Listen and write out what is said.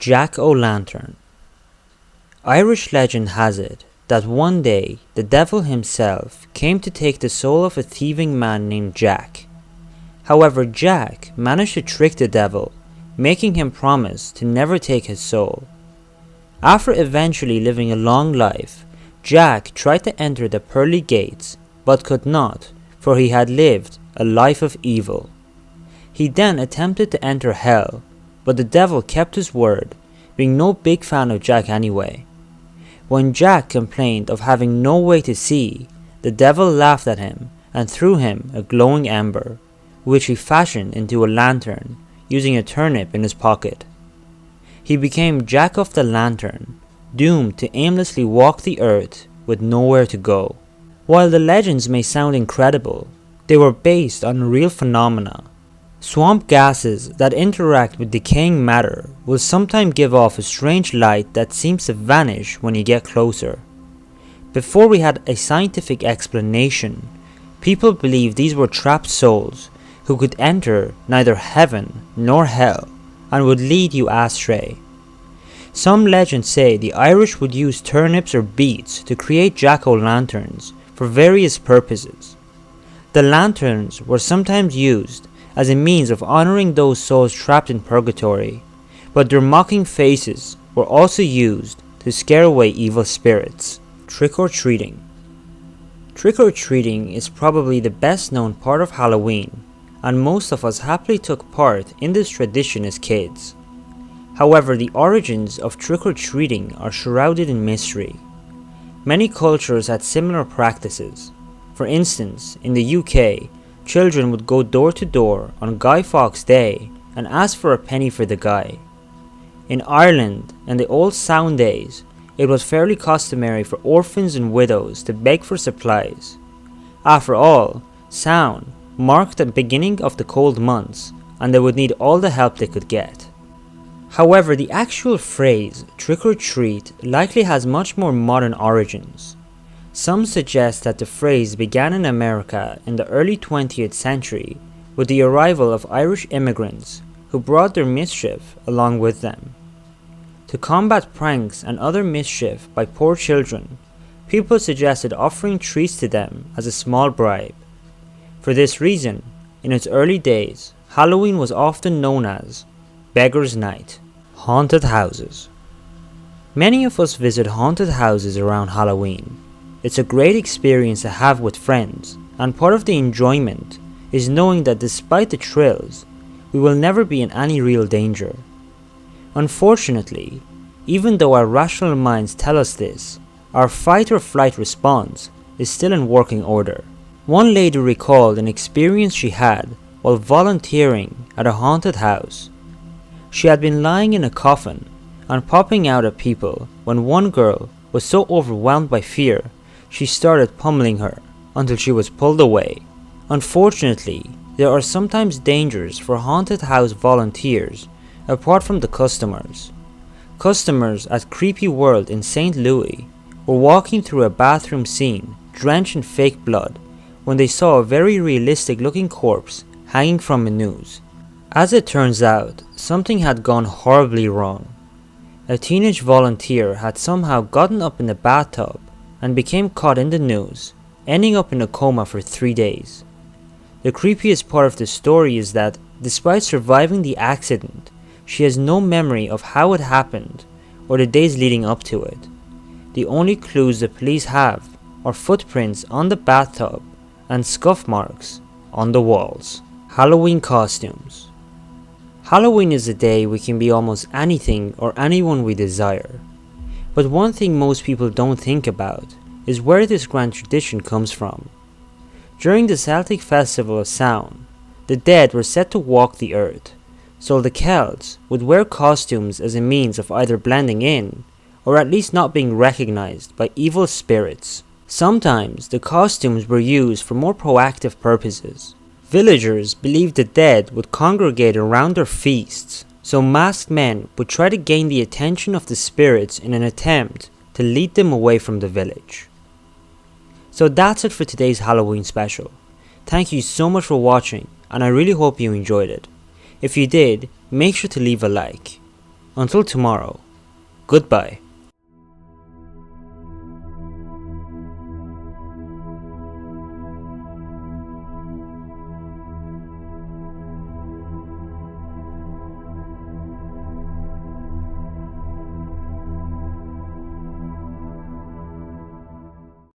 Jack-o'-lantern. Irish legend has it that one day the devil himself came to take the soul of a thieving man named Jack. However, Jack managed to trick the devil, making him promise to never take his soul. After eventually living a long life, Jack tried to enter the pearly gates, but could not, for he had lived a life of evil. He then attempted to enter hell, but the devil kept his word, being no big fan of Jack anyway. When Jack complained of having no way to see, the devil laughed at him and threw him a glowing ember, which he fashioned into a lantern using a turnip in his pocket. He became Jack of the Lantern, doomed to aimlessly walk the earth with nowhere to go. While the legends may sound incredible, they were based on real phenomena. Swamp gases that interact with decaying matter will sometimes give off a strange light that seems to vanish when you get closer. Before we had a scientific explanation, people believed these were trapped souls who could enter neither heaven nor hell and would lead you astray. Some legends say the Irish would use turnips or beets to create jack-o'-lanterns for various purposes. The lanterns were sometimes used as a means of honoring those souls trapped in purgatory, but their mocking faces were also used to scare away evil spirits. Trick-or-treating. Trick-or-treating is probably the best known part of Halloween, and most of us happily took part in this tradition as kids. However, the origins of trick-or-treating are shrouded in mystery. Many cultures had similar practices. For instance, in the UK, children would go door to door on Guy Fawkes Day and ask for a penny for the guy. In Ireland and the old Sound days, it was fairly customary for orphans and widows to beg for supplies. After all, Sound marked the beginning of the cold months, and they would need all the help they could get. However, the actual phrase trick-or-treat likely has much more modern origins. Some suggest that the phrase began in America in the early 20th century with the arrival of Irish immigrants who brought their mischief along with them. To combat pranks and other mischief by poor children, people suggested offering treats to them as a small bribe. For this reason, in its early days, Halloween was often known as Beggar's Night. Haunted houses. Many of us visit haunted houses around Halloween. It's a great experience to have with friends, and part of the enjoyment is knowing that despite the thrills, we will never be in any real danger. Unfortunately, even though our rational minds tell us this, our fight or flight response is still in working order. One lady recalled an experience she had while volunteering at a haunted house. She had been lying in a coffin and popping out at people when one girl was so overwhelmed by fear she started pummeling her until she was pulled away. Unfortunately, there are sometimes dangers for haunted house volunteers apart from the customers. Customers at Creepy World in St. Louis were walking through a bathroom scene drenched in fake blood when they saw a very realistic looking corpse hanging from a noose. As it turns out, something had gone horribly wrong. A teenage volunteer had somehow gotten up in the bathtub and became caught in the noose, ending up in a coma for 3 days. The creepiest part of the story is that, despite surviving the accident, she has no memory of how it happened or the days leading up to it. The only clues the police have are footprints on the bathtub and scuff marks on the walls. Halloween costumes. Halloween is a day we can be almost anything or anyone we desire. But one thing most people don't think about is where this grand tradition comes from. During the Celtic festival of Samhain, the dead were said to walk the earth, so the Celts would wear costumes as a means of either blending in or at least not being recognized by evil spirits. Sometimes the costumes were used for more proactive purposes. Villagers believed the dead would congregate around their feasts, so masked men would try to gain the attention of the spirits in an attempt to lead them away from the village. So that's it for today's Halloween special. Thank you so much for watching, and I really hope you enjoyed it. If you did, make sure to leave a like. Until tomorrow, goodbye.